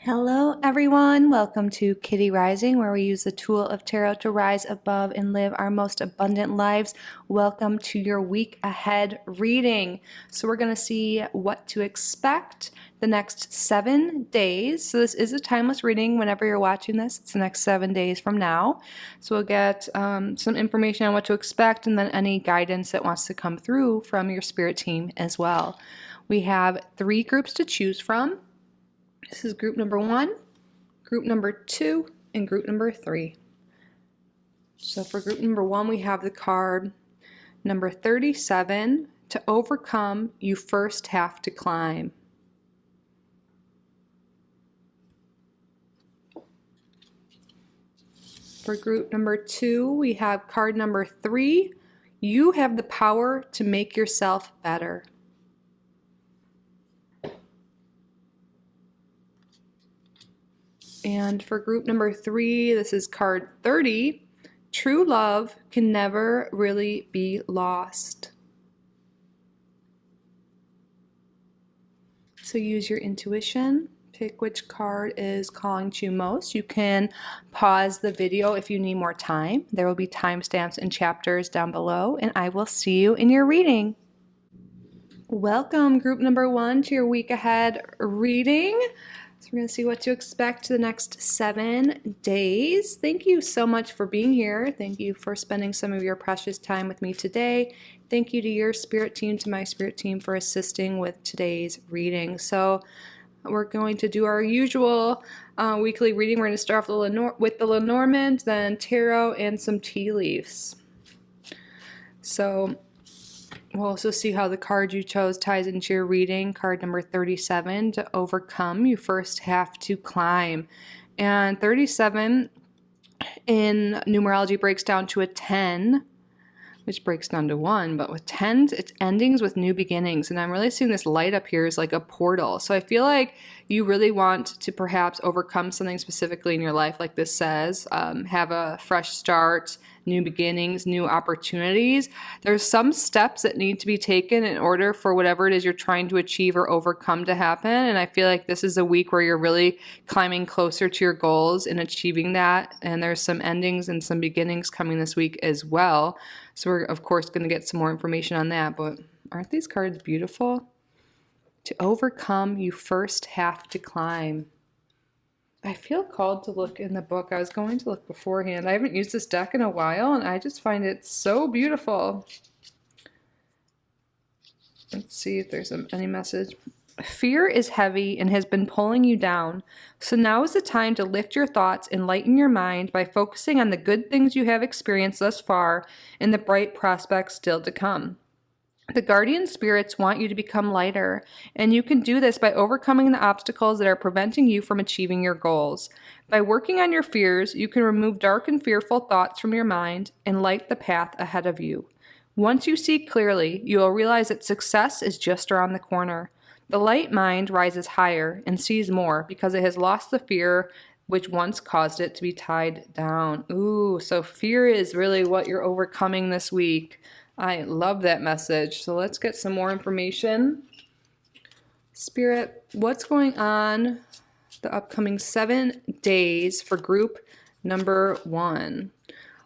Hello everyone, welcome to Kitty Rising, where we use the tool of tarot to rise above and live our most abundant lives. Welcome to your week ahead reading. So we're going to see what to expect the next 7 days. So this is a timeless reading whenever you're watching this. It's the next 7 days from now. So we'll get some information on what to expect and then any guidance that wants to come through from your spirit team as well. We have 3 groups to choose from. This is group number 1, group number 2, and group number 3. So for group number 1, we have the card number 37. To overcome, you first have to climb. For group number 2, we have card number 3. You have the power to make yourself better. And for group number 3, this is card 30. True love can never really be lost. So use your intuition. Pick which card is calling to you most. You can pause the video if you need more time. There will be timestamps and chapters down below, and I will see you in your reading. Welcome, group number 1, to your week ahead reading. So we're going to see what to expect the next 7 days. Thank you so much for being here. Thank you for spending some of your precious time with me today. Thank you to your spirit team, to my spirit team, for assisting with today's reading. So we're going to do our usual weekly reading. We're going to start off with the Lenormand, then tarot, and some tea leaves. So we'll also see how the card you chose ties into your reading. Card number 37, to overcome, you first have to climb. And 37 in numerology breaks down to a 10, which breaks down to 1. But with 10s, it's endings with new beginnings. And I'm really seeing this light up here as like a portal. So I feel like you really want to perhaps overcome something specifically in your life, like this says, have a fresh start, new beginnings, new opportunities. There's some steps that need to be taken in order for whatever it is you're trying to achieve or overcome to happen. And I feel like this is a week where you're really climbing closer to your goals and achieving that. And there's some endings and some beginnings coming this week as well. So we're, of course, going to get some more information on that. But aren't these cards beautiful? To overcome, you first have to climb. I feel called to look in the book. I was going to look beforehand. I haven't used this deck in a while, and I just find it so beautiful. Let's see if there's any message. Fear is heavy and has been pulling you down. So now is the time to lift your thoughts and lighten your mind by focusing on the good things you have experienced thus far and the bright prospects still to come. The guardian spirits want you to become lighter, and you can do this by overcoming the obstacles that are preventing you from achieving your goals. By working on your fears, you can remove dark and fearful thoughts from your mind and light the path ahead of you. Once you see clearly, you will realize that success is just around the corner. The light mind rises higher and sees more because it has lost the fear which once caused it to be tied down. Ooh, so fear is really what you're overcoming this week. I love that message. So let's get some more information. Spirit, what's going on the upcoming 7 days for group number 1?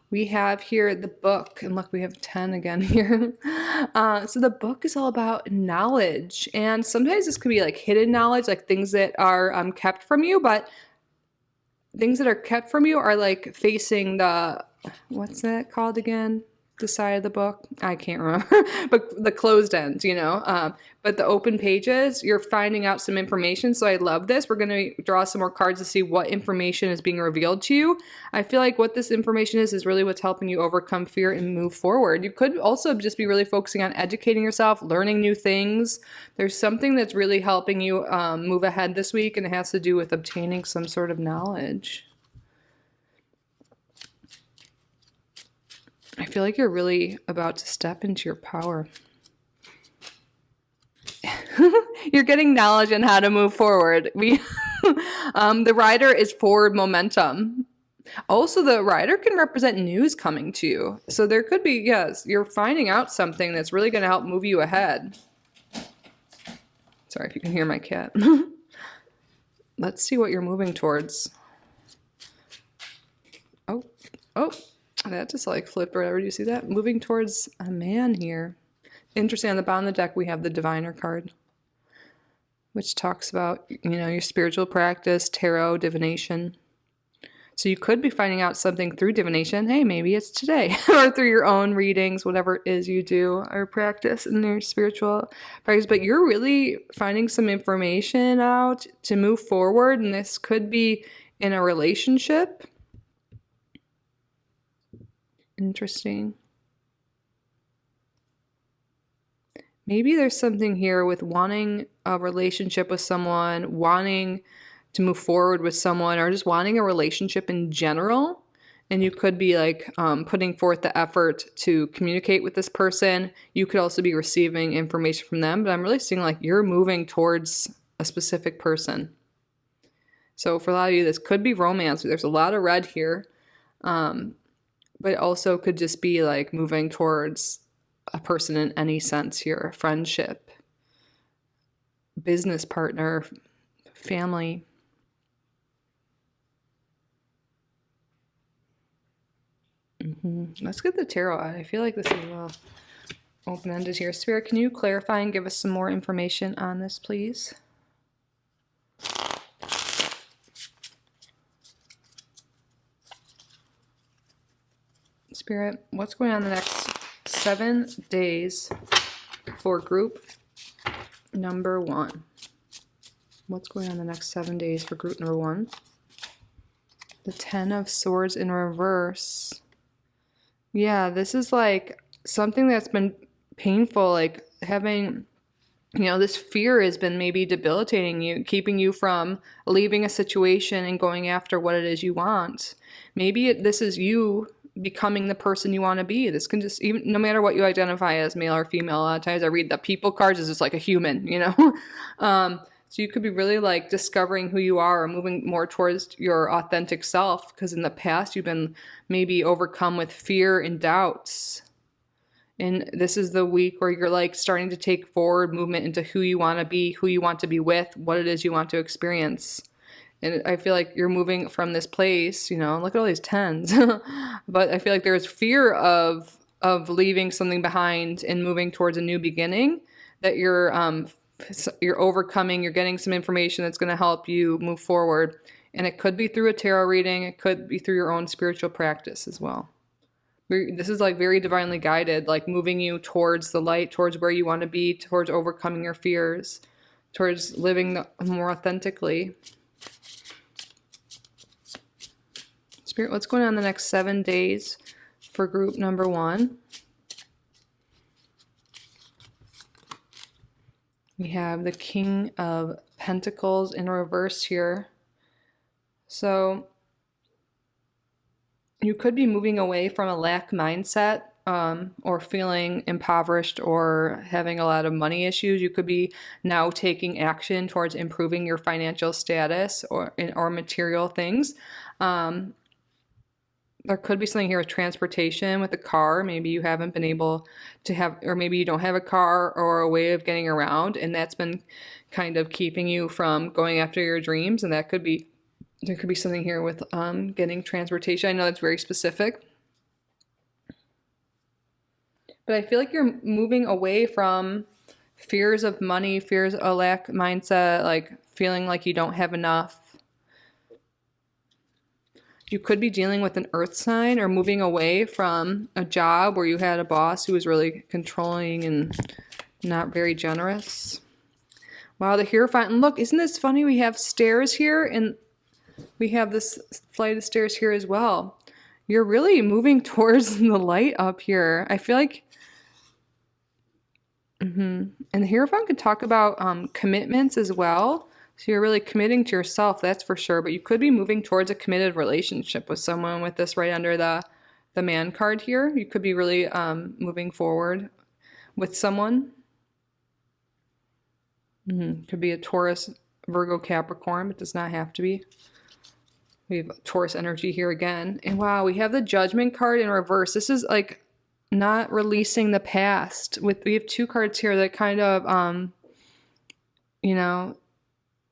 We have here the book, and look, we have 10 again here. So the book is all about knowledge, and sometimes this could be like hidden knowledge, like things that are kept from you, but things that are kept from you are like facing the, what's that called again? The side of the book, I can't remember, but the closed ends, you know, but the open pages, you're finding out some information. So I love this. We're going to draw some more cards to see what information is being revealed to you. I feel like what this information is really what's helping you overcome fear and move forward. You could also just be really focusing on educating yourself, learning new things. There's something that's really helping you move ahead this week, and it has to do with obtaining some sort of knowledge. I feel like you're really about to step into your power. You're getting knowledge on how to move forward. The rider is forward momentum. Also, the rider can represent news coming to you. So there could be, yes, you're finding out something that's really going to help move you ahead. Sorry if you can hear my cat. let's see what you're moving towards. Oh, that just like flipped right over. Do you see that? Moving towards a man here. Interesting, on the bottom of the deck, we have the Diviner card, which talks about, your spiritual practice, tarot, divination. So you could be finding out something through divination. Hey, maybe it's today. Or through your own readings, whatever it is you do or practice in your spiritual practice. But you're really finding some information out to move forward. And this could be in a relationship. Interesting. Maybe there's something here with wanting a relationship with someone, wanting to move forward with someone, or just wanting a relationship in general. And you could be like putting forth the effort to communicate with this person. You could also be receiving information from them, but I'm really seeing like you're moving towards a specific person. So for a lot of you, this could be romance. There's a lot of red here. But it also could just be like moving towards a person in any sense here, friendship, business partner, family. Let's get the tarot out. I feel like this is a little open-ended here. Spirit, can you clarify and give us some more information on this, please? Spirit, what's going on the next 7 days for group number 1? What's going on the next 7 days for group number 1? The 10 of Swords in reverse. Yeah, this is like something that's been painful, like having, this fear has been maybe debilitating you, keeping you from leaving a situation and going after what it is you want. Maybe this is you becoming the person you want to be. This can just, even no matter what you identify as, male or female, a lot of times I read the people cards as just like a human, so you could be really like discovering who you are or moving more towards your authentic self, because in the past you've been maybe overcome with fear and doubts. And this is the week where you're like starting to take forward movement into who you want to be, who you want to be with, what it is you want to experience. And I feel like you're moving from this place, look at all these 10s. But I feel like there's fear of leaving something behind and moving towards a new beginning that you're overcoming. You're getting some information that's going to help you move forward. And it could be through a tarot reading. It could be through your own spiritual practice as well. This is like very divinely guided, like moving you towards the light, towards where you want to be, towards overcoming your fears, towards living more authentically. Spirit, what's going on the next 7 days for group number 1? We have the King of Pentacles in reverse here. So you could be moving away from a lack mindset, or feeling impoverished or having a lot of money issues. You could be now taking action towards improving your financial status or material things. There could be something here with transportation, with a car. Maybe you haven't been able to have, or maybe you don't have a car or a way of getting around, and that's been kind of keeping you from going after your dreams. And there could be something here with getting transportation. I know that's very specific, but I feel like you're moving away from fears of money, fears of a lack mindset, like feeling like you don't have enough. You could be dealing with an earth sign or moving away from a job where you had a boss who was really controlling and not very generous. Wow, the Hierophant. And look, isn't this funny? We have stairs here and we have this flight of stairs here as well. You're really moving towards the light up here. I feel like, and the Hierophant could talk about commitments as well. So you're really committing to yourself, that's for sure. But you could be moving towards a committed relationship with someone with this right under the Man card here. You could be really moving forward with someone. Could be a Taurus, Virgo, Capricorn, but does not have to be. We have Taurus energy here again. And wow, we have the Judgment card in reverse. This is like not releasing the past. We have 2 cards here that kind of,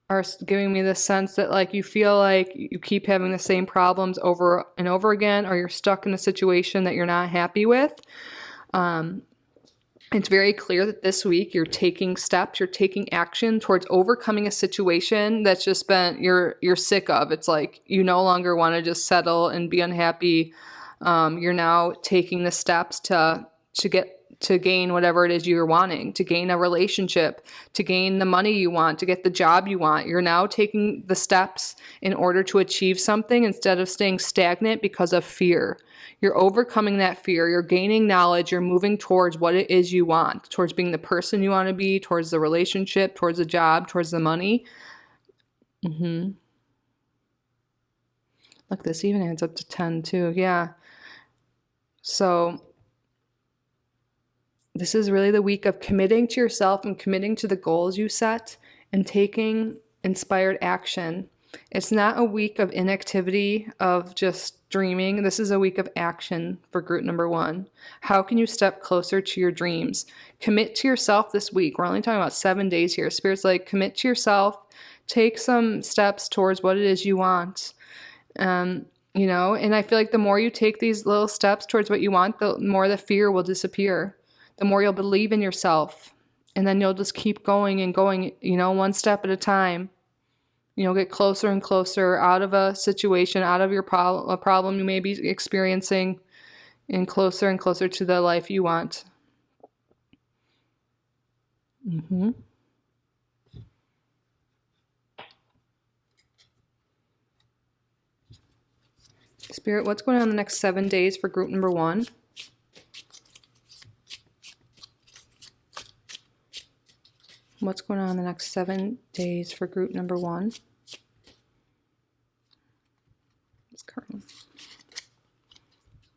are giving me the sense that like you feel like you keep having the same problems over and over again, or you're stuck in a situation that you're not happy with. It's very clear that this week you're taking steps, you're taking action towards overcoming a situation that's just been you're sick of. It's like you no longer want to just settle and be unhappy. You're now taking the steps to gain whatever it is you're wanting, to gain a relationship, to gain the money you want, to get the job you want. You're now taking the steps in order to achieve something instead of staying stagnant because of fear. You're overcoming that fear. You're gaining knowledge. You're moving towards what it is you want, towards being the person you want to be, towards the relationship, towards the job, towards the money. Look, this even adds up to 10 too. Yeah. So this is really the week of committing to yourself and committing to the goals you set and taking inspired action. It's not a week of inactivity, of just dreaming. This is a week of action for group number 1. How can you step closer to your dreams? Commit to yourself this week. We're only talking about 7 days here. Spirit's like, commit to yourself. Take some steps towards what it is you want. And I feel like the more you take these little steps towards what you want, the more the fear will disappear. The more you'll believe in yourself. And then you'll just keep going and going, one step at a time. Get closer and closer out of a situation, out of a problem you may be experiencing, and closer to the life you want. Spirit, what's going on the next 7 days for group number 1? What's going on the next 7 days for group number 1?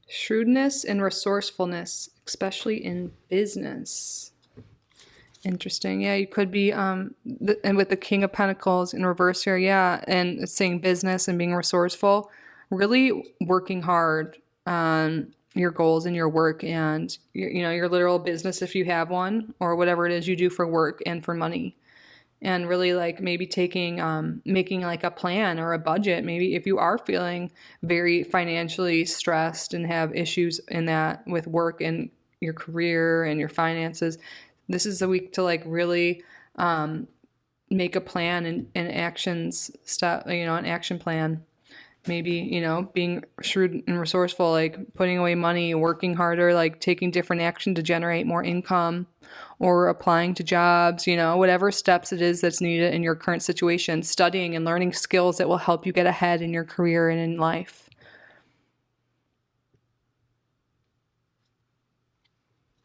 Shrewdness and resourcefulness, especially in business. Interesting. Yeah, you could be, and with the King of Pentacles in reverse here, yeah, and it's saying business and being resourceful, really working hard on your goals and your work and your literal business if you have one, or whatever it is you do for work and for money. And really like maybe making like a plan or a budget. Maybe if you are feeling very financially stressed and have issues in that with work and your career and your finances, this is a week to like really make a plan and actions stuff, an action plan. Maybe, being shrewd and resourceful, like putting away money, working harder, like taking different action to generate more income, or applying to jobs, whatever steps it is that's needed in your current situation, studying and learning skills that will help you get ahead in your career and in life.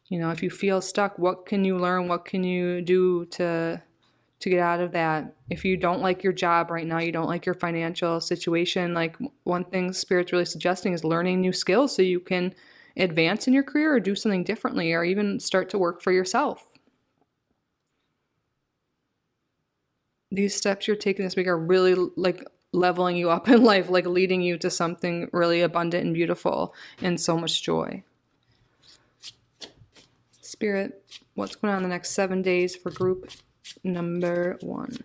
If you feel stuck, what can you learn? What can you do to get out of that? If you don't like your job right now, you don't like your financial situation, like one thing Spirit's really suggesting is learning new skills so you can advance in your career or do something differently, or even start to work for yourself. These steps you're taking this week are really like leveling you up in life, like leading you to something really abundant and beautiful and so much joy. Spirit, what's going on the next 7 days for group number 1?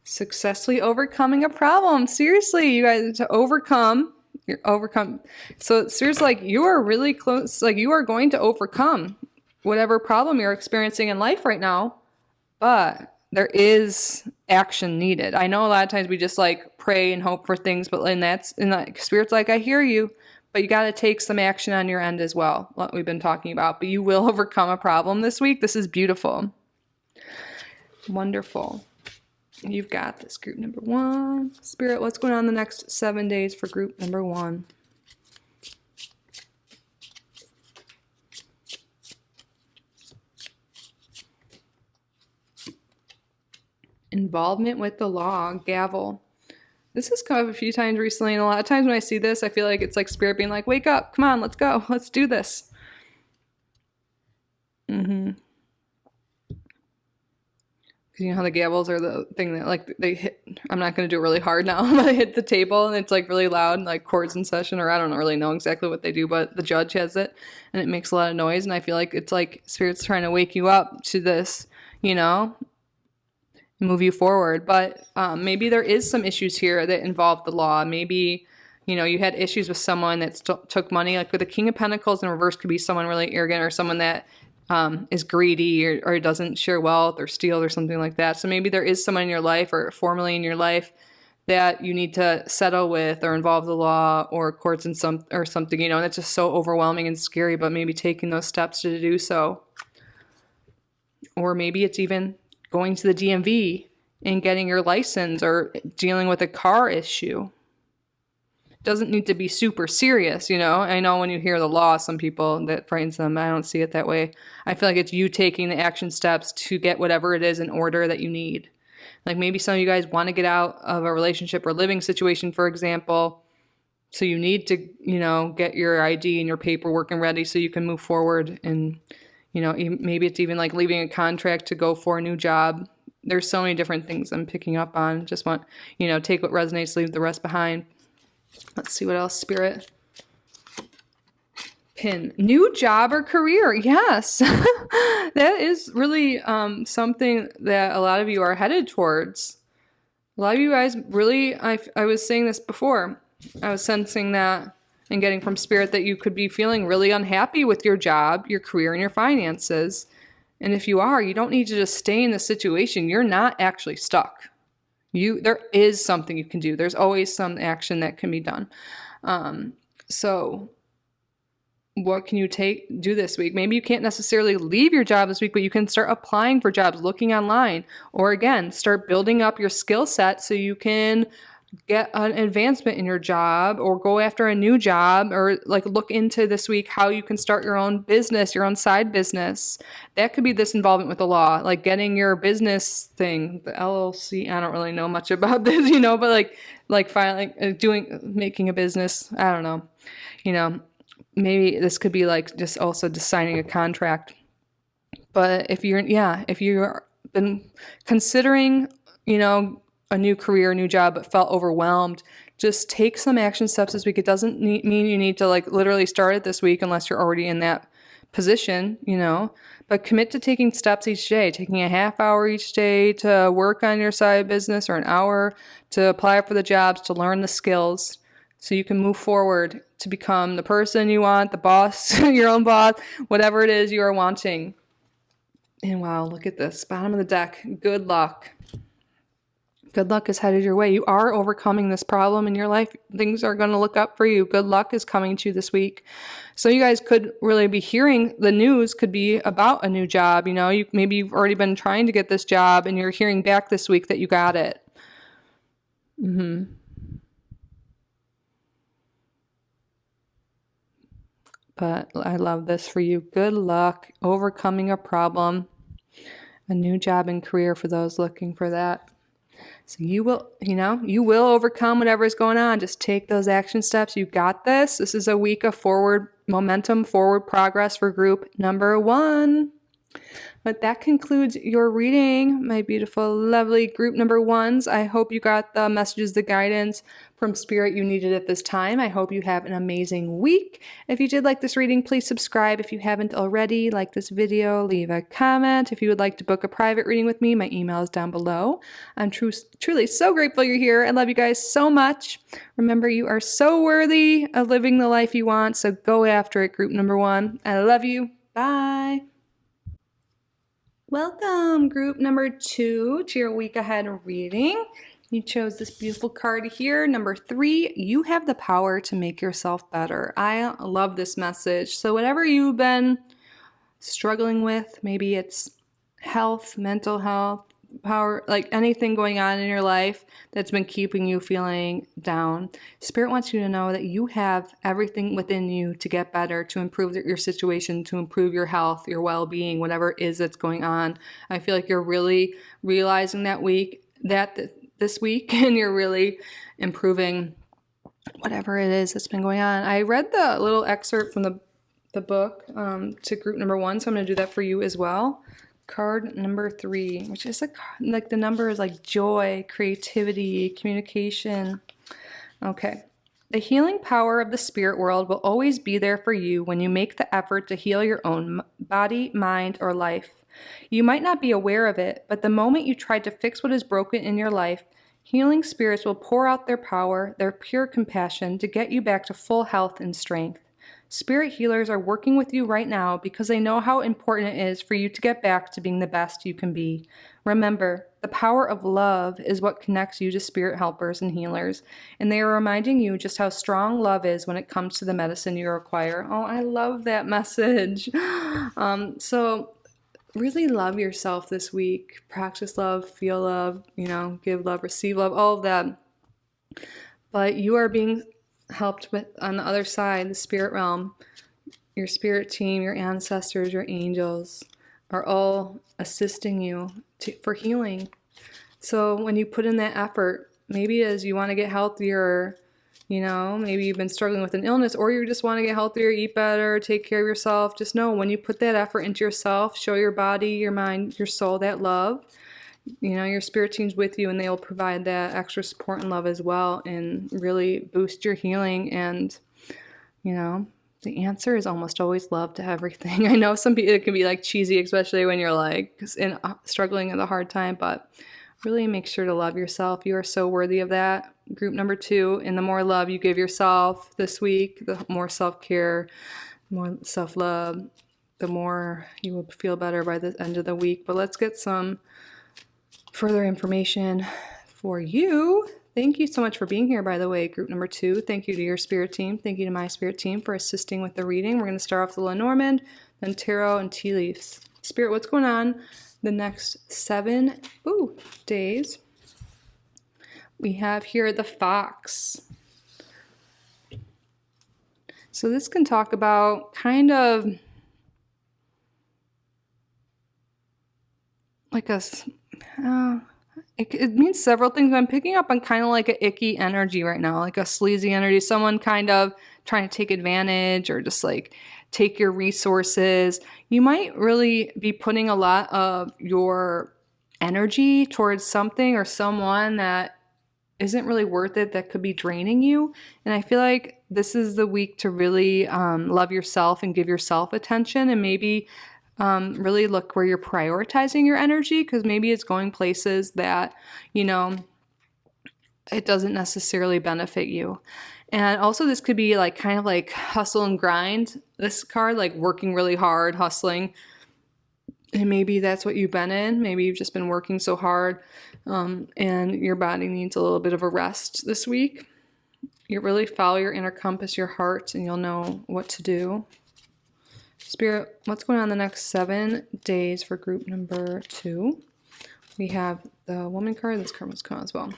Successfully overcoming a problem. Seriously, you guys, to overcome. So seriously, like you are really close. Like you are going to overcome whatever problem you're experiencing in life right now. But there is action needed. I know a lot of times we just like pray and hope for things, but in that Spirit's like, I hear you. But you got to take some action on your end as well, what we've been talking about. But you will overcome a problem this week. This is beautiful. Wonderful. You've got this, group number 1. Spirit, what's going on the next 7 days for group number 1? Involvement with the law, gavel. This has come up a few times recently, and a lot of times when I see this, I feel like it's like Spirit being like, wake up, come on, let's go, let's do this. Okay, Because you know how the gavels are the thing that like they hit. I'm not going to do it really hard now, but I hit the table and it's like really loud and like chords in session, or I don't really know exactly what they do, but the judge has it and it makes a lot of noise. And I feel like it's like Spirit's trying to wake you up to this, you know, move you forward. But maybe there is some issues here that involve the law. Maybe, you know, you had issues with someone that took money, like with the King of Pentacles in reverse could be someone really arrogant or someone that is greedy or doesn't share wealth or steal or something like that. So maybe there is someone in your life or formerly in your life that you need to settle with or involve the law or courts and something, you know, and it's just so overwhelming and scary, but maybe taking those steps to do so. Or maybe it's even going to the DMV and getting your license or dealing with a car issue. Doesn't need to be super serious, you know. I know when you hear the law, some people that frightens them. I don't see it that way. I feel like it's you taking the action steps to get whatever it is in order that you need. Like maybe some of you guys want to get out of a relationship or living situation, for example. So you need to, you know, get your ID and your paperwork and ready so you can move forward. And, you know, maybe it's even like leaving a contract to go for a new job. There's so many different things I'm picking up on. Just want, you know, take what resonates, leave the rest behind. Let's see what else, Spirit. Pin. New job or career. Yes. That is really something that a lot of you are headed towards. A lot of you guys really, I was saying this before. I was sensing that and getting from Spirit that you could be feeling really unhappy with your job, your career, and your finances. And if you are, you don't need to just stay in the situation. You're not actually stuck. There is something you can do. There's always some action that can be done. So what can you do this week? Maybe you can't necessarily leave your job this week, but you can start applying for jobs, looking online, or again, start building up your skill set so you can get an advancement in your job or go after a new job, or like look into this week how you can start your own business, your own side business. That could be this involvement with the law, like getting your business thing, the LLC. I don't really know much about this, you know, but like filing, making a business. I don't know, you know, maybe this could be like just also just signing a contract. But if you're been considering, you know, a new career, a new job, but felt overwhelmed, just take some action steps this week. It doesn't mean you need to like literally start it this week unless you're already in that position, you know, but commit to taking steps each day, taking a half hour each day to work on your side business or an hour to apply for the jobs, to learn the skills so you can move forward to become the person you want, the boss, your own boss, whatever it is you are wanting. And wow, look at this, bottom of the deck. Good luck. Good luck is headed your way. You are overcoming this problem in your life. Things are going to look up for you. Good luck is coming to you this week. So you guys could really be hearing the news could be about a new job. You know, maybe you've already been trying to get this job and you're hearing back this week that you got it. But I love this for you. Good luck overcoming a problem. A new job and career for those looking for that. So you will overcome whatever is going on. Just take those action steps. You got this. This is a week of forward momentum, forward progress for group number 1. But that concludes your reading, my beautiful, lovely group number 1s. I hope you got the messages, the guidance from Spirit you needed at this time. I hope you have an amazing week. If you did like this reading, please subscribe if you haven't already. Like this video, leave a comment. If you would like to book a private reading with me, my email is down below. I'm truly so grateful you're here. I love you guys so much. Remember, you are so worthy of living the life you want, so go after it, group number 1. I love you. Bye. Welcome, group number 2, to your week ahead reading. You chose this beautiful card here, number 3. You have the power to make yourself better. I love this message. So whatever you've been struggling with, maybe it's health, mental health, power, like anything going on in your life that's been keeping you feeling down, Spirit wants you to know that you have everything within you to get better, to improve your situation, to improve your health, your well-being, whatever it is that's going on. I feel like you're really realizing that this week, and you're really improving whatever it is that's been going on. I read the little excerpt from the book to group number 1, so I'm going to do that for you as well. card number 3, which is like the number is like joy, creativity, communication. Okay. The healing power of the spirit world will always be there for you when you make the effort to heal your own body, mind, or life. You might not be aware of it, but the moment you try to fix what is broken in your life, healing spirits will pour out their power, their pure compassion to get you back to full health and strength. Spirit healers are working with you right now because they know how important it is for you to get back to being the best you can be. Remember, the power of love is what connects you to spirit helpers and healers, and they are reminding you just how strong love is when it comes to the medicine you require. Oh, I love that message. So really love yourself this week. Practice love, feel love, give love, receive love, all of that. But you are being helped with, on the other side, the spirit realm. Your spirit team, your ancestors, your angels are all assisting you for healing. So when you put in that effort, maybe as you want to get healthier, maybe you've been struggling with an illness, or you just want to get healthier, eat better, take care of yourself. Just know when you put that effort into yourself, show your body, your mind, your soul that love, your spirit team's with you, and they will provide that extra support and love as well, and really boost your healing. And, the answer is almost always love to everything. I know some people, it can be like cheesy, especially when you're like struggling with a hard time, but really make sure to love yourself. You are so worthy of that. Group number 2, and the more love you give yourself this week, the more self-care, more self-love, the more you will feel better by the end of the week. But let's get some further information for you. Thank you so much for being here, by the way, group number 2. Thank you to your spirit team. Thank you to my spirit team for assisting with the reading. We're going to start off with Lenormand, then tarot and tea leaves. Spirit, what's going on the next 7 days? We have here the fox. So this can talk about kind of like it means several things. I'm picking up on kind of like an icky energy right now, like a sleazy energy, someone kind of trying to take advantage or just like take your resources. You might really be putting a lot of your energy towards something or someone that isn't really worth it, that could be draining you. And I feel like this is the week to really love yourself and give yourself attention, and maybe really look where you're prioritizing your energy, because maybe it's going places that, it doesn't necessarily benefit you. And also this could be like kind of like hustle and grind. This card, like working really hard, hustling. And maybe that's what you've been in. Maybe you've just been working so hard and your body needs a little bit of a rest this week. You really follow your inner compass, your heart, and you'll know what to do. Spirit, what's going on the next 7 days for group number 2? We have the woman card. This card was coming as well.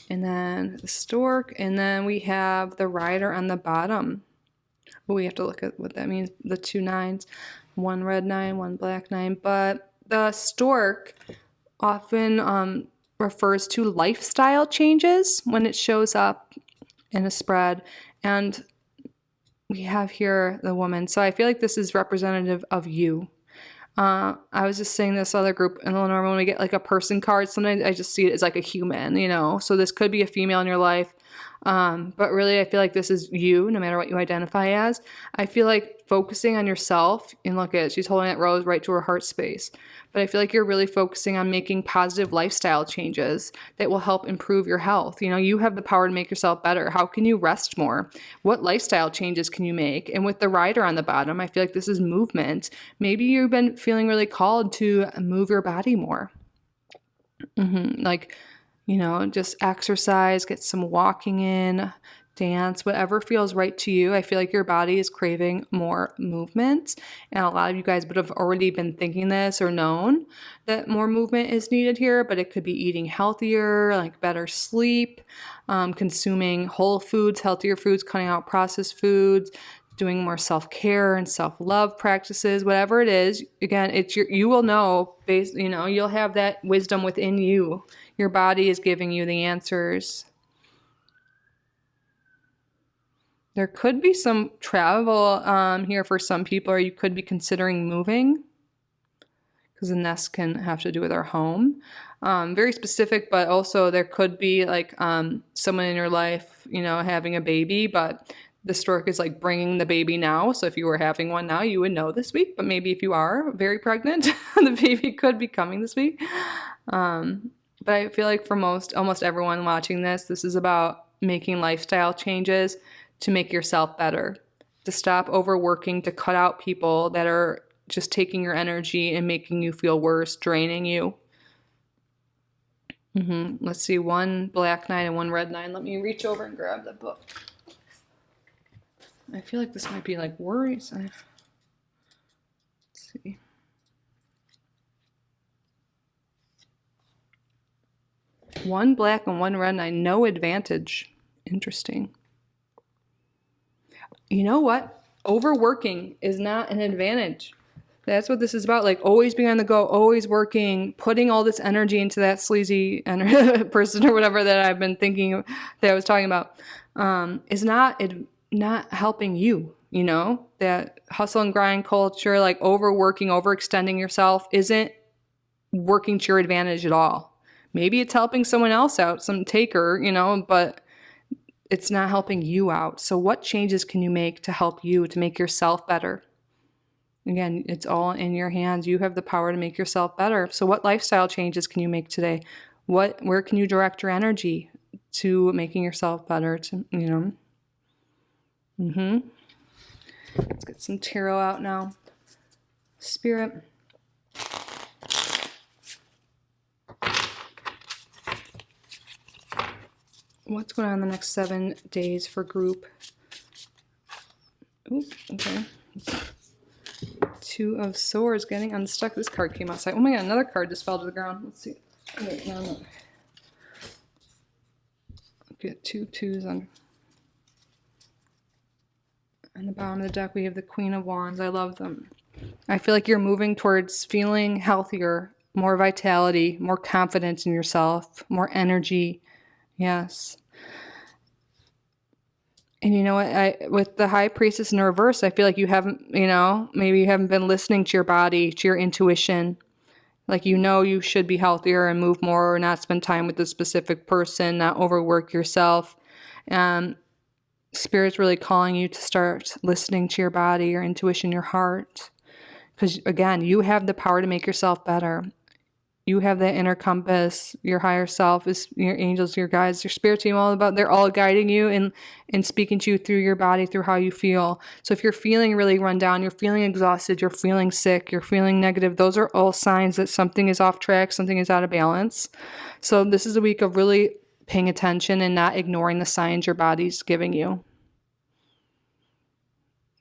And then the stork. And then we have the rider on the bottom. But we have to look at what that means. The 2 9s. 1 red 9, 1 black 9. But the stork often refers to lifestyle changes when it shows up in a spread. And we have here the woman. So I feel like this is representative of you. I was just saying this other group, and normally when we get like a person card, sometimes I just see it as like a human, So this could be a female in your life. But really, I feel like this is you, no matter what you identify as. I feel like focusing on yourself, and look at it, she's holding that rose right to her heart space. But I feel like you're really focusing on making positive lifestyle changes that will help improve your health. You have the power to make yourself better. How can you rest more? What lifestyle changes can you make? And with the rider on the bottom, I feel like this is movement. Maybe you've been feeling really called to move your body more. Just exercise, get some walking in, dance, whatever feels right to you. I feel like your body is craving more movement. And a lot of you guys would have already been thinking this or known that more movement is needed here, but it could be eating healthier, like better sleep, consuming whole foods, healthier foods, cutting out processed foods, doing more self-care and self-love practices, whatever it is. Again, you will know, you'll have that wisdom within you. Your body is giving you the answers. There could be some travel here for some people, or you could be considering moving, because the nest can have to do with our home. Very specific, but also there could be like someone in your life, having a baby, but the stork is like bringing the baby now. So if you were having one now, you would know this week. But maybe if you are very pregnant, the baby could be coming this week. But I feel like for almost everyone watching this is about making lifestyle changes to make yourself better, to stop overworking, to cut out people that are just taking your energy and making you feel worse, draining you. Let's see, 1 black 9 and 1 red 9. Let me reach over and grab the book. I feel like this might be like worries. Let's see. One black and 1 red 9, no advantage. Interesting. You know what? Overworking is not an advantage. That's what this is about. Like always being on the go, always working, putting all this energy into that sleazy person or whatever that I've been thinking that I was talking about, is not helping you. That hustle and grind culture, like overworking, overextending yourself, isn't working to your advantage at all. Maybe it's helping someone else out, some taker, but it's not helping you out. So what changes can you make to help you, to make yourself better? Again, it's all in your hands. You have the power to make yourself better. So what lifestyle changes can you make today? Where can you direct your energy to making yourself better? Let's get some tarot out now. Spirit. What's going on in the next 7 days for group? Ooh, okay. 2 of Swords, getting unstuck. This card came outside. Oh my god, another card just fell to the ground. Let's see. Wait, no. Get 2 2s on the bottom of the deck. We have the Queen of Wands. I love them. I feel like you're moving towards feeling healthier, more vitality, more confidence in yourself, more energy. Yes. And you know what? With the High Priestess in reverse, I feel like you haven't, maybe you haven't been listening to your body, to your intuition. Like, you should be healthier and move more, or not spend time with a specific person, not overwork yourself. Spirit's really calling you to start listening to your body, your intuition, your heart. Because, again, you have the power to make yourself better. You have that inner compass. Your higher self is your angels, your guides, your spirit team, they're all guiding you and speaking to you through your body, through how you feel. So if you're feeling really run down, you're feeling exhausted, you're feeling sick, you're feeling negative, those are all signs that something is off track, something is out of balance. So this is a week of really paying attention and not ignoring the signs your body's giving you.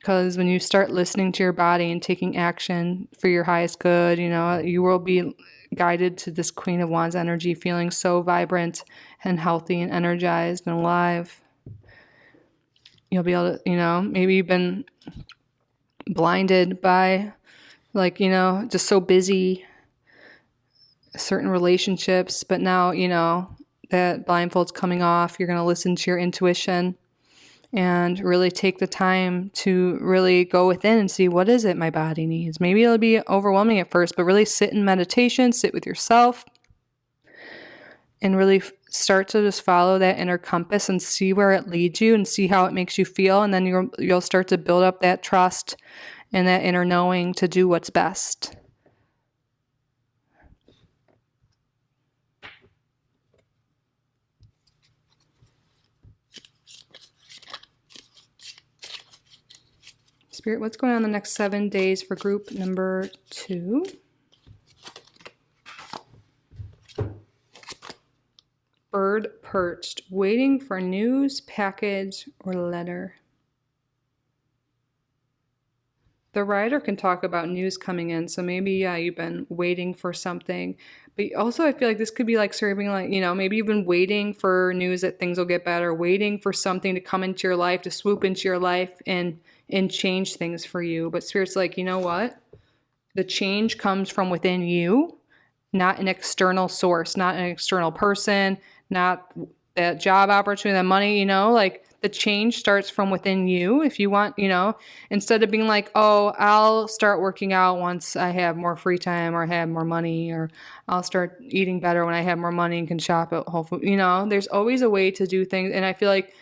Because when you start listening to your body and taking action for your highest good, you will be guided to this Queen of Wands energy, feeling so vibrant and healthy and energized and alive. You'll be able to, maybe you've been blinded by, just so busy, certain relationships, but now, that blindfold's coming off. You're going to listen to your intuition and really take the time to really go within and see, what is it my body needs? Maybe it'll be overwhelming at first, but really sit in meditation, sit with yourself, and really start to just follow that inner compass and see where it leads you and see how it makes you feel. And then you'll start to build up that trust and that inner knowing to do what's best. Spirit, what's going on the next 7 days for group number 2? Bird perched, waiting for news, package, or letter. The writer can talk about news coming in, so maybe, you've been waiting for something. But also, I feel like this could be like serving, maybe you've been waiting for news that things will get better, waiting for something to come into your life, to swoop into your life and change things for you. But Spirit's like, you know what? The change comes from within you, not an external source, not an external person, not that job opportunity, that money, the change starts from within you. If you want, instead of being like, oh, I'll start working out once I have more free time or have more money, or I'll start eating better when I have more money and can shop at Whole Foods. There's always a way to do things. And I feel like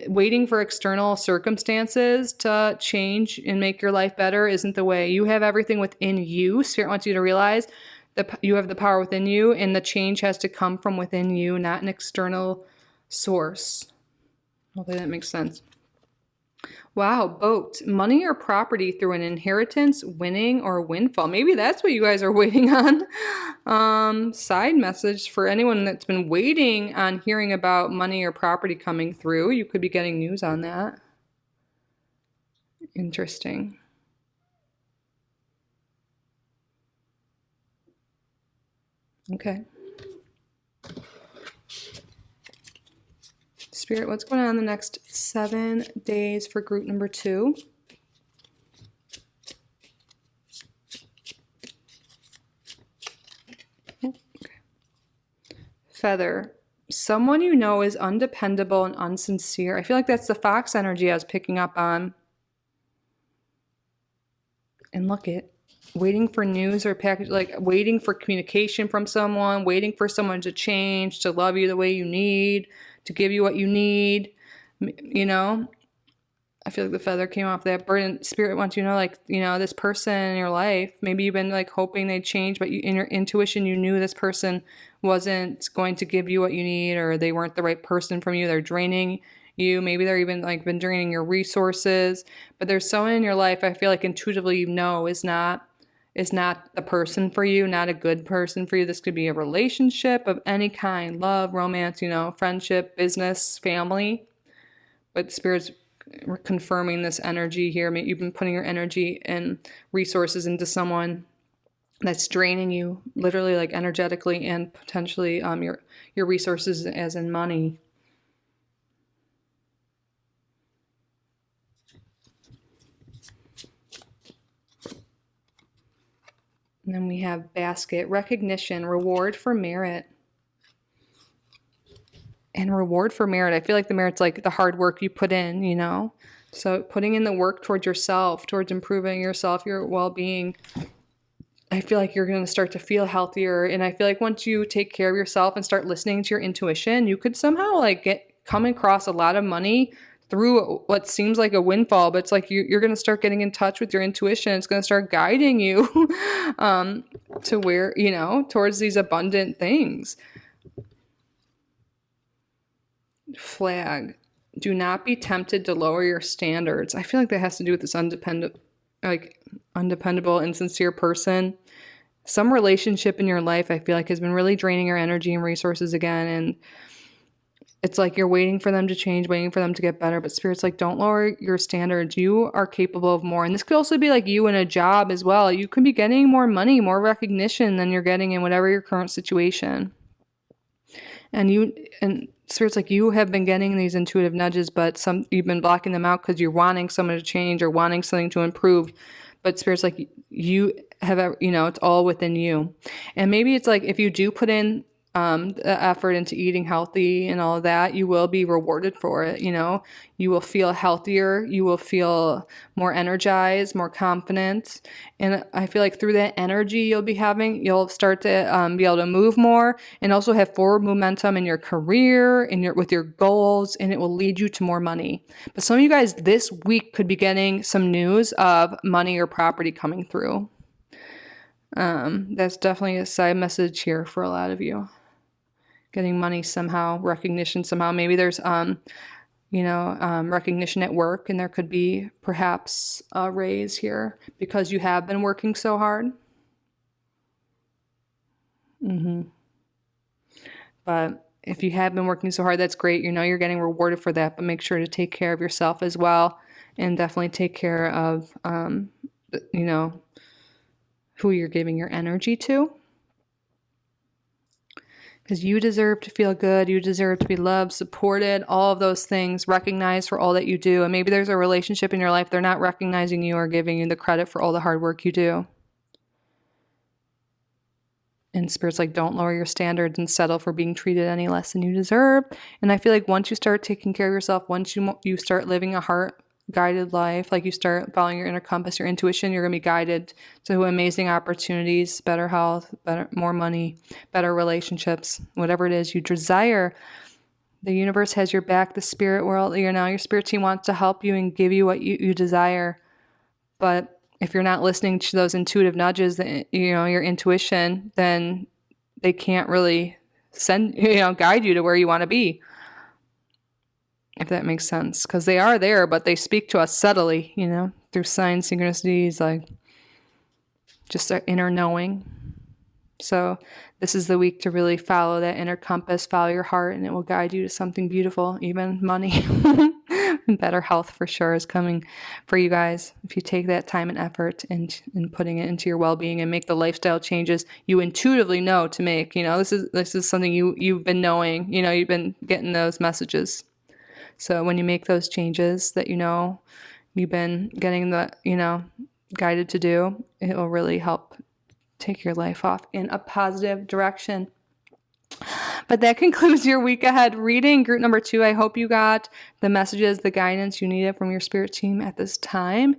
waiting for external circumstances to change and make your life better isn't the way. You have everything within you. Spirit wants you to realize that you have the power within you, and the change has to come from within you, not an external source. Hopefully that makes sense. Wow, boat. Money or property through an inheritance, winning, or windfall. Maybe that's what you guys are waiting on. Side message for anyone that's been waiting on hearing about money or property coming through. You could be getting news on that. Interesting. Okay. Spirit, what's going on the next 7 days for group number 2? Okay. Feather. Someone you know is undependable and unsincere. I feel like that's the fox energy I was picking up on. And look it. Waiting for news or package, like waiting for communication from someone, waiting for someone to change, to love you the way you need, to give you what you need. I feel like the feather came off that bird, and Spirit wants you to know, this person in your life, maybe you've been like hoping they'd change, but in your intuition, you knew this person wasn't going to give you what you need, or they weren't the right person from you. They're draining you. Maybe they're even like been draining your resources, but there's someone in your life I feel like intuitively is not the person for you, not a good person for you. This could be a relationship of any kind, love, romance, friendship, business, family. But Spirit's confirming this energy here. Maybe you've been putting your energy and resources into someone that's draining you, literally, like energetically, and potentially your resources as in money. And then we have basket, recognition, reward for merit. And reward for merit. I feel like the merit's like the hard work you put in, So putting in the work towards yourself, towards improving yourself, your well-being. I feel like you're going to start to feel healthier. And I feel like once you take care of yourself and start listening to your intuition, you could somehow come across a lot of money through what seems like a windfall, but it's like you're going to start getting in touch with your intuition. It's going to start guiding you to where, towards these abundant things. Flag. Do not be tempted to lower your standards. I feel like that has to do with this undependable, insincere person. Some relationship in your life, I feel like, has been really draining your energy and resources again. And it's like you're waiting for them to change, waiting for them to get better. But Spirit's like, don't lower your standards. You are capable of more. And this could also be like you in a job as well. You could be getting more money, more recognition than you're getting in whatever your current situation. And Spirit's like, you have been getting these intuitive nudges, but you've been blocking them out because you're wanting someone to change or wanting something to improve. But Spirit's like, you have, it's all within you. And maybe it's like, if you do put in the effort into eating healthy and all of that, you will be rewarded for it. You will feel healthier. You will feel more energized, more confident. And I feel like through that energy you'll be having, you'll start to be able to move more and also have forward momentum in your career, with your goals, and it will lead you to more money. But some of you guys this week could be getting some news of money or property coming through. That's definitely a side message here for a lot of you. Getting money somehow, recognition somehow. Maybe there's, recognition at work, and there could be perhaps a raise here because you have been working so hard. But if you have been working so hard, that's great. You're getting rewarded for that, but make sure to take care of yourself as well, and definitely take care of, who you're giving your energy to. Because you deserve to feel good. You deserve to be loved, supported, all of those things, recognized for all that you do. And maybe there's a relationship in your life, they're not recognizing you or giving you the credit for all the hard work you do. And Spirit's like, don't lower your standards and settle for being treated any less than you deserve. And I feel like once you start taking care of yourself, once you start living a heart-guided life, like you start following your inner compass, your intuition, you're going to be guided to amazing opportunities, better health, more money, better relationships, whatever it is you desire. The universe has your back. The spirit world, your spirit team wants to help you and give you what you desire. But if you're not listening to those intuitive nudges, your intuition, then they can't really guide you to where you want to be. If that makes sense. Because they are there, but they speak to us subtly, through signs, synchronicities, like just our inner knowing. So this is the week to really follow that inner compass, follow your heart, and it will guide you to something beautiful, even money. And better health for sure is coming for you guys if you take that time and effort and putting it into your well-being and make the lifestyle changes you intuitively know to make. This is something you've been knowing, you've been getting those messages. So when you make those changes that you've been getting guided to do, it will really help take your life off in a positive direction. But that concludes your week ahead reading, group number 2. I hope you got the messages, the guidance you needed from your spirit team at this time.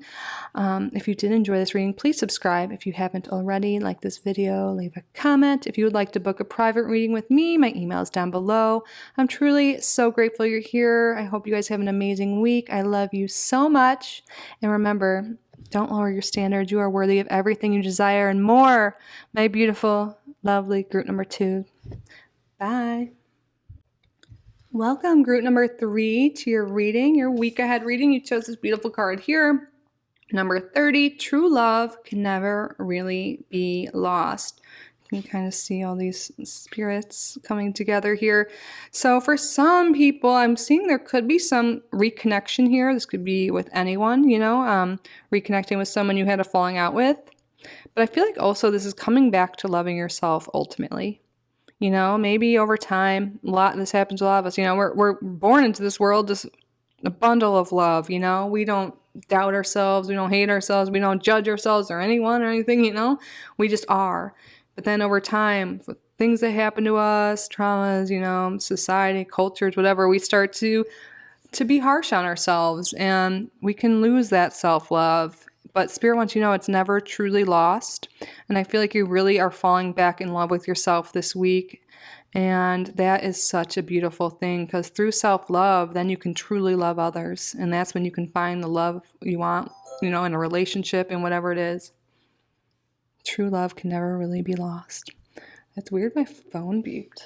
If you did enjoy this reading, please subscribe if you haven't already. Like this video, leave a comment. If you would like to book a private reading with me, my email is down below. I'm truly so grateful you're here. I hope you guys have an amazing week. I love you so much. And remember, don't lower your standards. You are worthy of everything you desire and more. My beautiful, lovely group number 2. Bye. Welcome, group number 3, to your reading, your week ahead reading. You chose this beautiful card here. Number 30, true love can never really be lost. You can kind of see all these spirits coming together here. So for some people, I'm seeing there could be some reconnection here. This could be with anyone, reconnecting with someone you had a falling out with. But I feel like also this is coming back to loving yourself ultimately. Maybe over time, this happens to a lot of us. We're born into this world, just a bundle of love. We don't doubt ourselves. We don't hate ourselves. We don't judge ourselves or anyone or anything. We just are. But then over time, with things that happen to us, traumas, society, cultures, whatever, we start to be harsh on ourselves, and we can lose that self-love. But Spirit wants you to know it's never truly lost. And I feel like you really are falling back in love with yourself this week. And that is such a beautiful thing, because through self-love, then you can truly love others. And that's when you can find the love you want, in a relationship and whatever it is. True love can never really be lost. That's weird. My phone beeped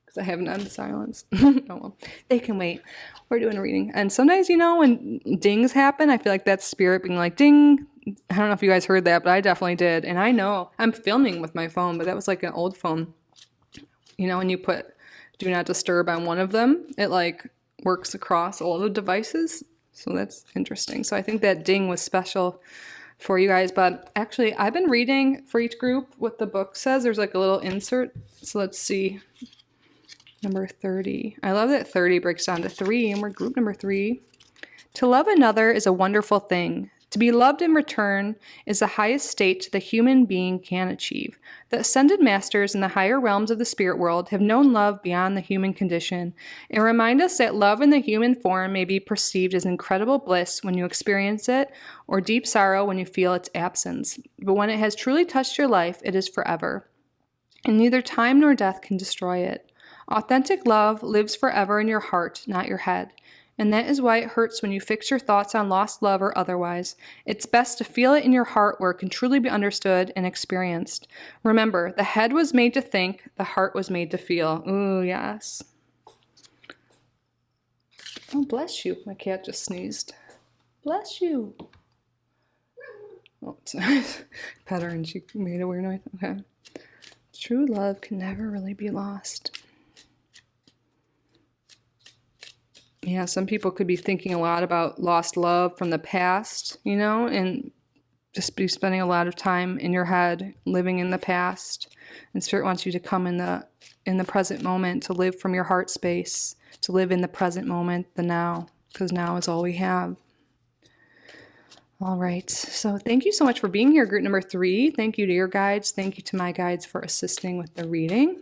because I have it on silence. Oh well, they can wait. We're doing a reading. And sometimes, when dings happen, I feel like that's Spirit being like, ding. I don't know if you guys heard that, but I definitely did. And I know I'm filming with my phone, but that was like an old phone. When you put do not disturb on one of them, it like works across all the devices. So that's interesting. So I think that ding was special for you guys. But actually, I've been reading for each group what the book says. There's like a little insert. So let's see. Number 30. I love that 30 breaks down to 3, and we're group number 3. To love another is a wonderful thing. To be loved in return is the highest state the human being can achieve. The ascended masters in the higher realms of the spirit world have known love beyond the human condition and remind us that love in the human form may be perceived as incredible bliss when you experience it, or deep sorrow when you feel its absence. But when it has truly touched your life, it is forever, and neither time nor death can destroy it. Authentic love lives forever in your heart, not your head. And that is why it hurts when you fix your thoughts on lost love or otherwise. It's best to feel it in your heart where it can truly be understood and experienced. Remember, the head was made to think, the heart was made to feel. Ooh, yes. Oh, bless you. My cat just sneezed. Bless you. Oh, sorry. Pet her and she made a weird noise. Okay. True love can never really be lost. Yeah, some people could be thinking a lot about lost love from the past, and just be spending a lot of time in your head living in the past. And Spirit wants you to come in the present moment, to live from your heart space, to live in the present moment, the now, because now is all we have. All right. So thank you so much for being here, group number 3. Thank you to your guides. Thank you to my guides for assisting with the reading.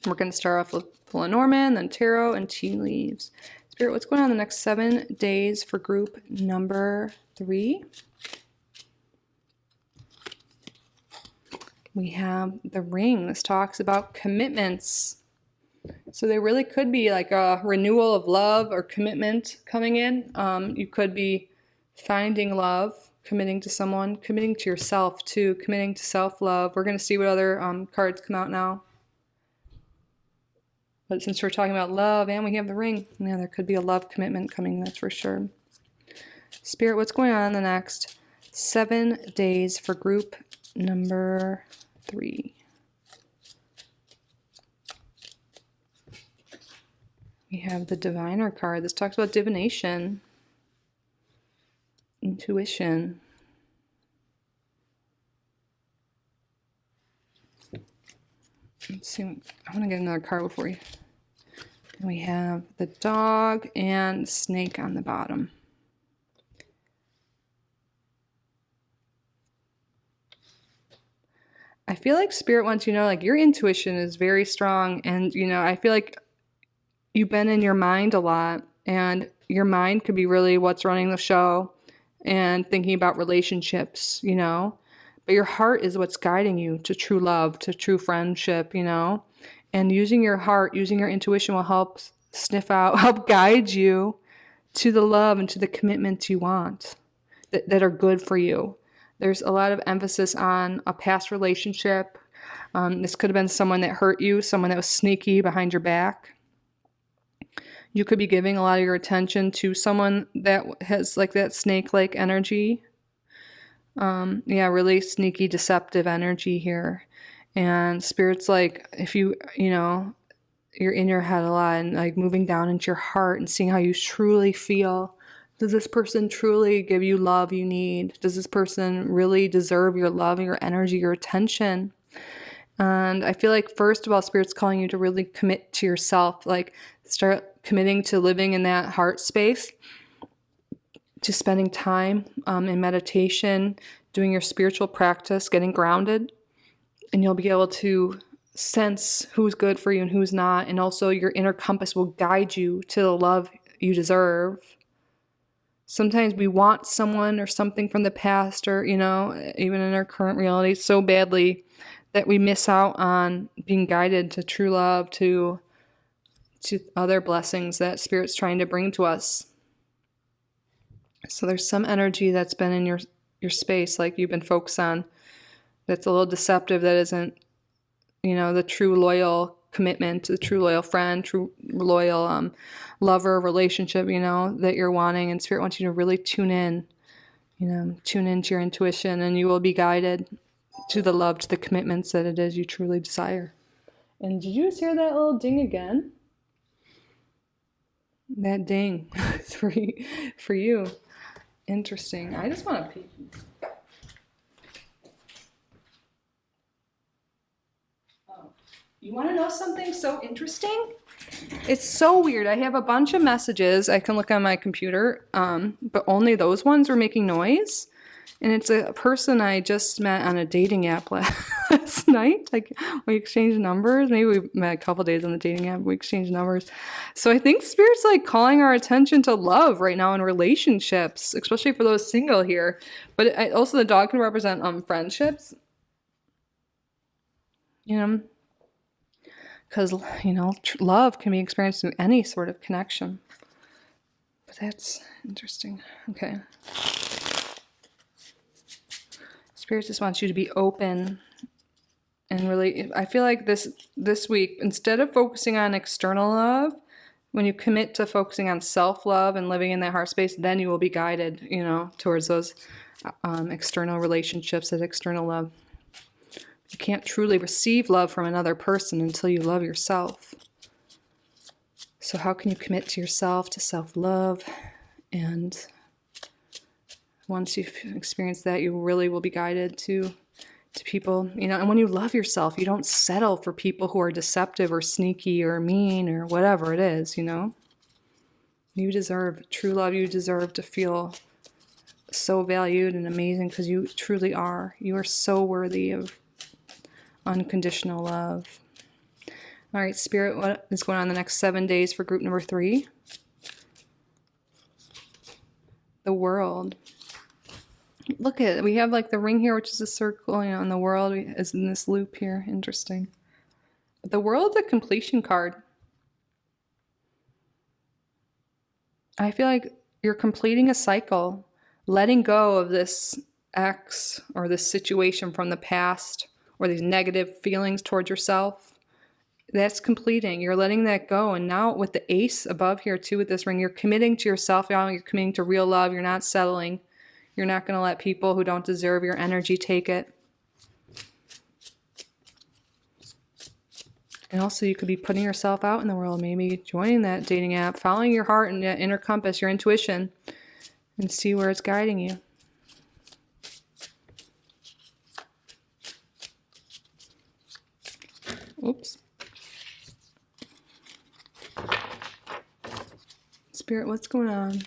We're going to start off with Lenormand, then tarot, and tea leaves. Spirit, what's going on the next 7 days for group number 3? We have the ring. This talks about commitments. So there really could be like a renewal of love or commitment coming in. You could be finding love, committing to someone, committing to yourself too, committing to self-love. We're going to see what other cards come out now. But since we're talking about love and we have the ring, yeah, there could be a love commitment coming, that's for sure. Spirit, what's going on in the next 7 days for group number 3? We have the Diviner card. This talks about divination, intuition. Let's see. I want to get another card before you. We have the dog and snake on the bottom. I feel like Spirit wants you to know, like, your intuition is very strong, and I feel like you've been in your mind a lot, and your mind could be really what's running the show and thinking about relationships, but your heart is what's guiding you to true love, to true friendship, and using your heart, using your intuition will help help guide you to the love and to the commitments you want that are good for you. There's a lot of emphasis on a past relationship. This could have been someone that hurt you, someone that was sneaky behind your back. You could be giving a lot of your attention to someone that has like that snake-like energy. Really sneaky, deceptive energy here. And Spirit's like, if you're in your head a lot and like moving down into your heart and seeing how you truly feel. Does this person truly give you love you need? Does this person really deserve your love, your energy, your attention? And I feel like, first of all, Spirit's calling you to really commit to yourself, like start committing to living in that heart space, to spending time in meditation, doing your spiritual practice, getting grounded, and you'll be able to sense who's good for you and who's not, and also your inner compass will guide you to the love you deserve. Sometimes we want someone or something from the past or, even in our current reality so badly that we miss out on being guided to true love, to other blessings that Spirit's trying to bring to us. So there's some energy that's been in your space, like you've been focused on, that's a little deceptive, that isn't, the true loyal commitment, the true loyal friend, true loyal lover relationship, that you're wanting. And Spirit wants you to really tune in, tune into your intuition, and you will be guided to the love, to the commitments that it is you truly desire. And did you just hear that little ding again? That ding is for you. Interesting. I just want to peek. Oh, you want to know something so interesting? It's so weird. I have a bunch of messages I can look on my computer, but only those ones were making noise. And it's a person I just met on a dating app last night. Like, we exchanged numbers. Maybe we met a couple days on the dating app. We exchanged numbers. So I think Spirit's like calling our attention to love right now in relationships, especially for those single here. But also the dog can represent friendships. Because, love can be experienced through any sort of connection. But that's interesting. Okay. Spirit just wants you to be open and really, I feel like this week, instead of focusing on external love, when you commit to focusing on self-love and living in that heart space, then you will be guided, towards those external relationships, that external love. You can't truly receive love from another person until you love yourself. So how can you commit to yourself, to self-love? And once you've experienced that, you really will be guided to people, and when you love yourself, you don't settle for people who are deceptive or sneaky or mean or whatever it is, You deserve true love. You deserve to feel so valued and amazing because you truly are. You are so worthy of unconditional love. All right, Spirit, what is going on the next 7 days for group number 3? The world. Look at it. We have like the ring here, which is a circle, you know, and the world is in this loop here. Interesting. But the world's a completion card. I feel like you're completing a cycle, letting go of this ex or this situation from the past or these negative feelings towards yourself. That's completing. You're letting that go. And now with the ace above here too with this ring, you're committing to yourself. You're committing to real love. You're not settling. You're not going to let people who don't deserve your energy take it. And also you could be putting yourself out in the world, maybe joining that dating app, following your heart and that inner compass, your intuition, and see where it's guiding you. Oops. Spirit, what's going on?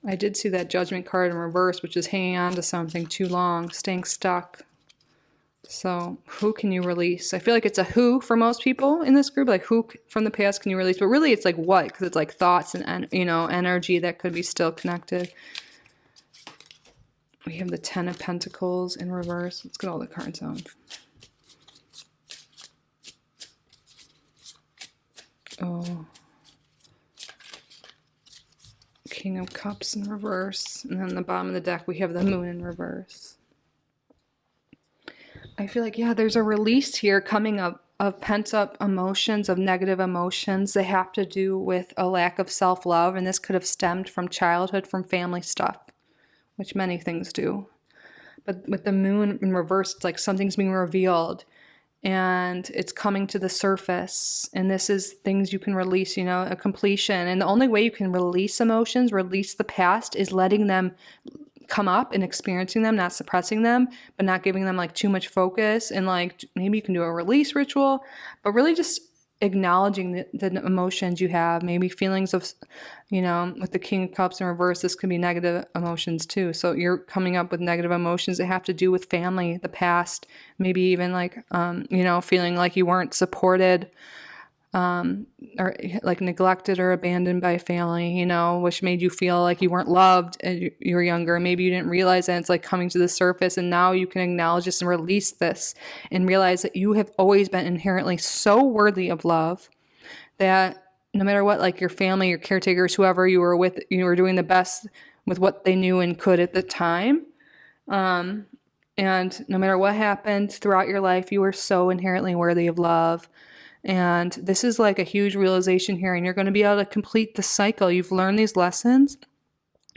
I did see that Judgment card in reverse, which is hanging on to something too long, staying stuck. So who can you release? I feel like it's a who for most people in this group, like who from the past can you release? But really it's like what? Because it's like thoughts and, you know, energy that could be still connected. We have the 10 of Pentacles in reverse. Let's get all the cards out. Oh. King of Cups in reverse. And then the bottom of the deck, we have the Moon in reverse. I feel like, yeah, there's a release here coming up of pent-up emotions, of negative emotions. They have to do with a lack of self-love, and this could have stemmed from childhood, from family stuff, which many things do. But with the Moon in reverse, it's like something's being revealed, and it's coming to the surface, and this is things you can release, you know, a completion. And the only way you can release emotions, release the past, is letting them come up and experiencing them, not suppressing them, but not giving them like too much focus. And like maybe you can do a release ritual, but really just acknowledging the emotions you have, maybe feelings of, you know, with the King of Cups in reverse, this could be negative emotions too. So you're coming up with negative emotions that have to do with family, the past, maybe even like, you know, feeling like you weren't supported, or like neglected or abandoned by family, you know, which made you feel like you weren't loved as you were younger. Maybe you didn't realize that it's like coming to the surface, and now you can acknowledge this and release this and realize that you have always been inherently so worthy of love that no matter what, like your family, your caretakers, whoever you were with, you were doing the best with what they knew and could at the time. And no matter what happened throughout your life, you were so inherently worthy of love. And this is like a huge realization here, and you're going to be able to complete the cycle. You've learned these lessons.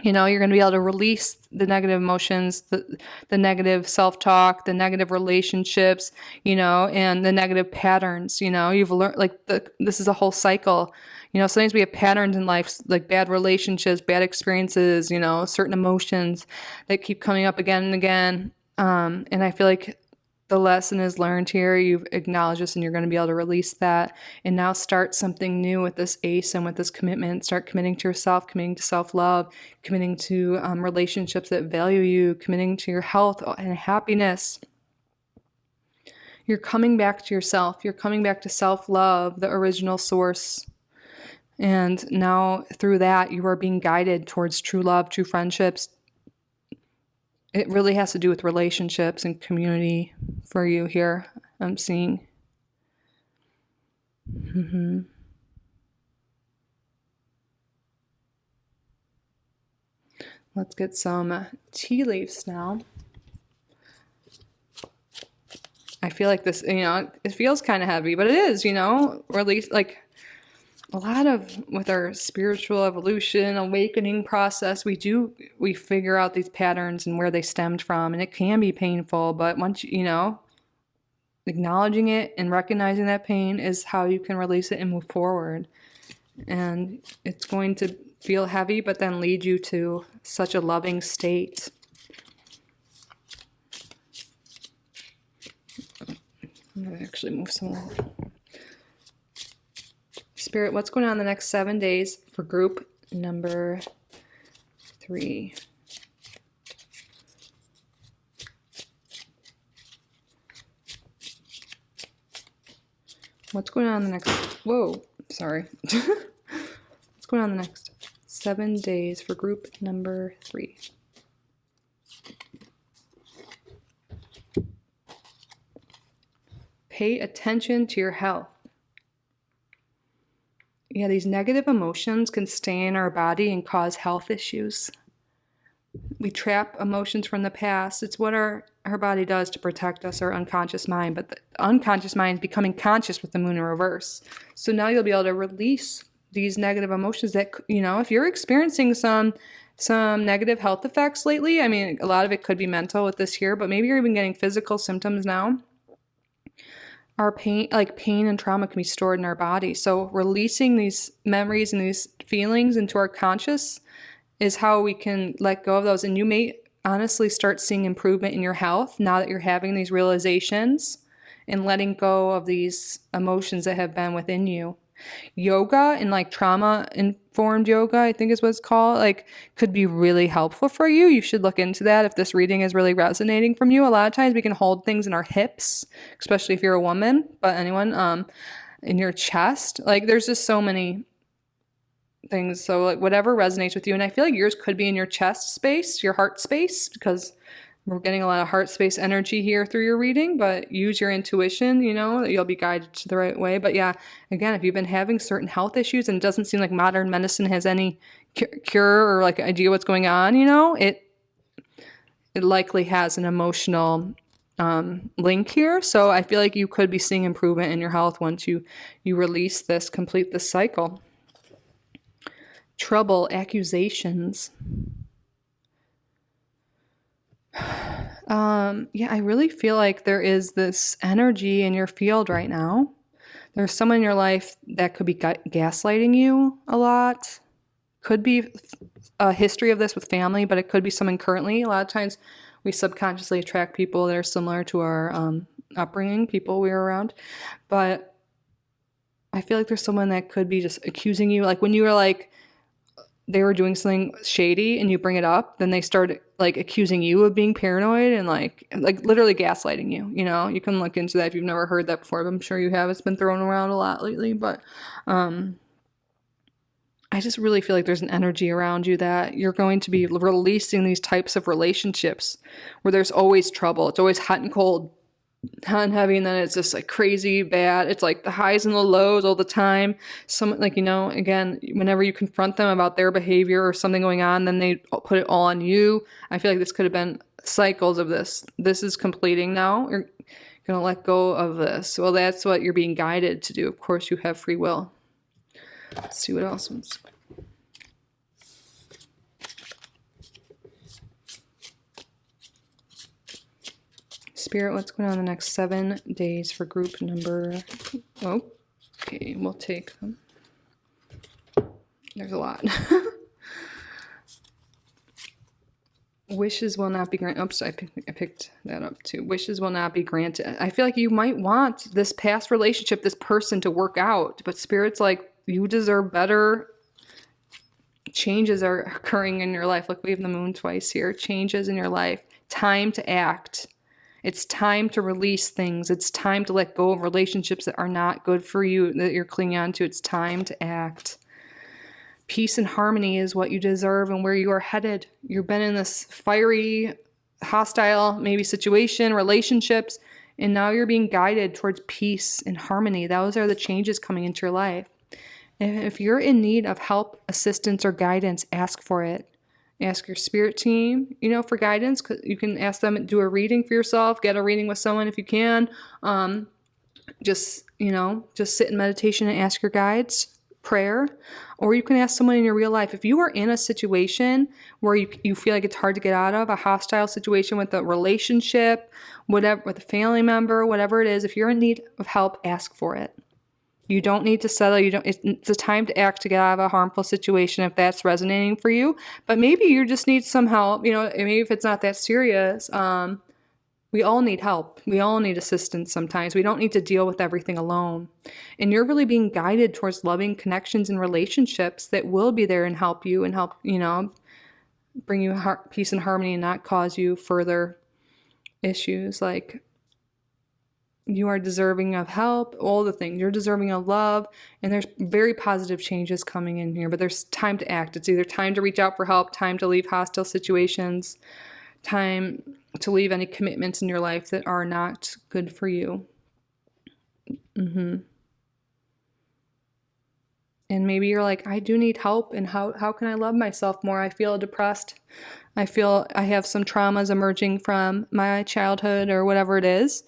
You know, you're going to be able to release the negative emotions, the negative self-talk, the negative relationships, you know, and the negative patterns. You know, you've learned, like, this is a whole cycle. You know, sometimes we have patterns in life, like bad relationships, bad experiences, you know, certain emotions that keep coming up again and again. And I feel like the lesson is learned here. You've acknowledged this, and you're going to be able to release that and now start something new with this ace and with this commitment. Start committing to yourself, committing to self-love, committing to relationships that value you, committing to your health and happiness. You're coming back to yourself. You're coming back to self-love, the original source. And now through that, you are being guided towards true love, true friendships. It really has to do with relationships and community for you here, I'm seeing. Let's get some tea leaves now. I feel like this, you know, it feels kind of heavy, but it is, you know, or at least like a lot of, with our spiritual evolution, awakening process, we figure out these patterns and where they stemmed from, and it can be painful, but once you know, acknowledging it and recognizing that pain is how you can release it and move forward. And it's going to feel heavy, but then lead you to such a loving state. I'm going to actually move some more. Spirit, what's going on the next 7 days for group number 3? What's going on the next, whoa, sorry. What's going on the next 7 days for group number 3? Pay attention to your health. Yeah, these negative emotions can stay in our body and cause health issues. We trap emotions from the past. It's what our body does to protect us, our unconscious mind. But the unconscious mind is becoming conscious with the moon in reverse. So now you'll be able to release these negative emotions that, if you're experiencing some negative health effects lately, I mean, a lot of it could be mental with this here, but maybe you're even getting physical symptoms now. Our pain and trauma can be stored in our body. So releasing these memories and these feelings into our conscious is how we can let go of those. And you may honestly start seeing improvement in your health now that you're having these realizations and letting go of these emotions that have been within you. Yoga and trauma-informed yoga, I think is what it's called, could be really helpful for you. You should look into that if this reading is really resonating from you. A lot of times we can hold things in our hips, especially if you're a woman, but anyone, in your chest. There's just so many things. So whatever resonates with you. And I feel like yours could be in your chest space, your heart space, because we're getting a lot of heart space energy here through your reading, but use your intuition, you'll be guided to the right way. But yeah, again, if you've been having certain health issues and it doesn't seem like modern medicine has any cure or idea what's going on, it likely has an emotional link here. So I feel like you could be seeing improvement in your health once you release this, complete this cycle. Trouble, accusations. Yeah, I really feel like there is this energy in your field right now. There's someone in your life that could be gaslighting you a lot. Could be a history of this with family, but it could be someone currently. A lot of times we subconsciously attract people that are similar to our upbringing, people we were around. But I feel like there's someone that could be just accusing you. When you were they were doing something shady and you bring it up, then they start accusing you of being paranoid and literally gaslighting you. You can look into that if you've never heard that before, but I'm sure you have. It's been thrown around a lot lately, but I just really feel like there's an energy around you that you're going to be releasing these types of relationships where there's always trouble. It's always hot and cold, hot and heavy, and then it's just crazy bad. It's the highs and the lows all the time. Some again, whenever you confront them about their behavior or something going on, then they put it all on you. I feel like this could have been cycles of this. This is completing now. You're gonna let go of this. Well, that's what you're being guided to do. Of course, you have free will. Let's see what else was. Spirit, what's going on the next 7 days for group number... Oh, okay, we'll take them. There's a lot. Wishes will not be granted. Oops, I picked that up too. Wishes will not be granted. I feel like you might want this past relationship, this person to work out, but Spirit's you deserve better. Changes are occurring in your life. We have the moon twice here. Changes in your life. Time to act. It's time to release things. It's time to let go of relationships that are not good for you, that you're clinging on to. It's time to act. Peace and harmony is what you deserve and where you are headed. You've been in this fiery, hostile, maybe situation, relationships, and now you're being guided towards peace and harmony. Those are the changes coming into your life. If you're in need of help, assistance, or guidance, ask for it. Ask your spirit team, for guidance. You can ask them to do a reading for yourself, get a reading with someone if you can. Just sit in meditation and ask your guides, prayer. Or you can ask someone in your real life. If you are in a situation where you feel like it's hard to get out of, a hostile situation with a relationship, whatever, with a family member, whatever it is, if you're in need of help, ask for it. You don't need to settle. It's a time to act to get out of a harmful situation if that's resonating for you. But maybe you just need some help. Maybe if it's not that serious. We all need help. We all need assistance sometimes. We don't need to deal with everything alone. And you're really being guided towards loving connections and relationships that will be there and help you and help, bring you peace and harmony and not cause you further issues You are deserving of help, all the things. You're deserving of love, and there's very positive changes coming in here, but there's time to act. It's either time to reach out for help, time to leave hostile situations, time to leave any commitments in your life that are not good for you. And maybe you're like, I do need help, and how can I love myself more? I feel depressed. I feel I have some traumas emerging from my childhood or whatever it is.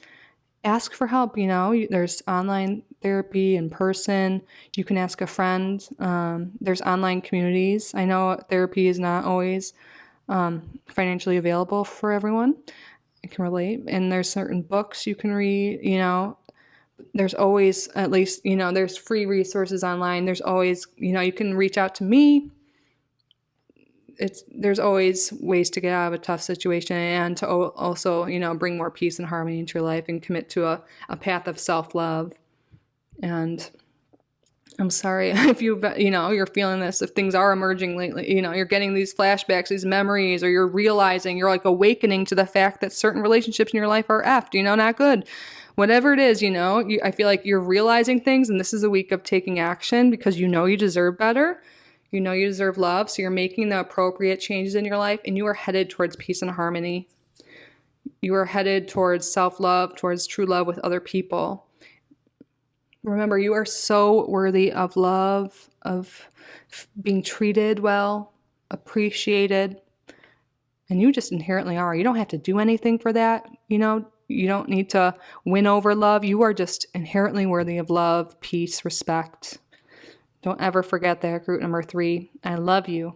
Ask for help, there's online therapy in person. You can ask a friend. There's online communities. I know therapy is not always financially available for everyone. I can relate. And there's certain books you can read, there's always, at least, there's free resources online. There's always, you can reach out to me. There's always ways to get out of a tough situation and to also, bring more peace and harmony into your life and commit to a path of self-love. And I'm sorry if you're feeling this, if things are emerging lately, you're getting these flashbacks, these memories, or you're realizing, you're like awakening to the fact that certain relationships in your life are effed, not good. Whatever it is, I feel like you're realizing things, and this is a week of taking action because you deserve better. You deserve love, so you're making the appropriate changes in your life, and you are headed towards peace and harmony. You are headed towards self-love, towards true love with other people. Remember, you are so worthy of love, of being treated well, appreciated, and you just inherently are. You don't have to do anything for that, You don't need to win over love. You are just inherently worthy of love, peace, respect. Don't ever forget that. Root number 3, I love you.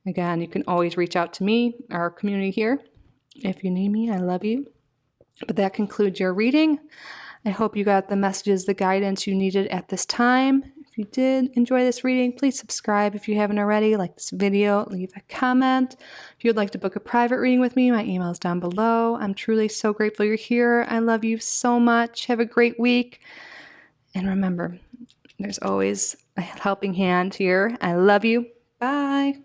Again, you can always reach out to me, our community here. If you need me, I love you. But that concludes your reading. I hope you got the messages, the guidance you needed at this time. If you did enjoy this reading, please subscribe if you haven't already. Like this video, leave a comment. If you'd like to book a private reading with me, my email is down below. I'm truly so grateful you're here. I love you so much. Have a great week. And remember, there's always a helping hand here. I love you. Bye.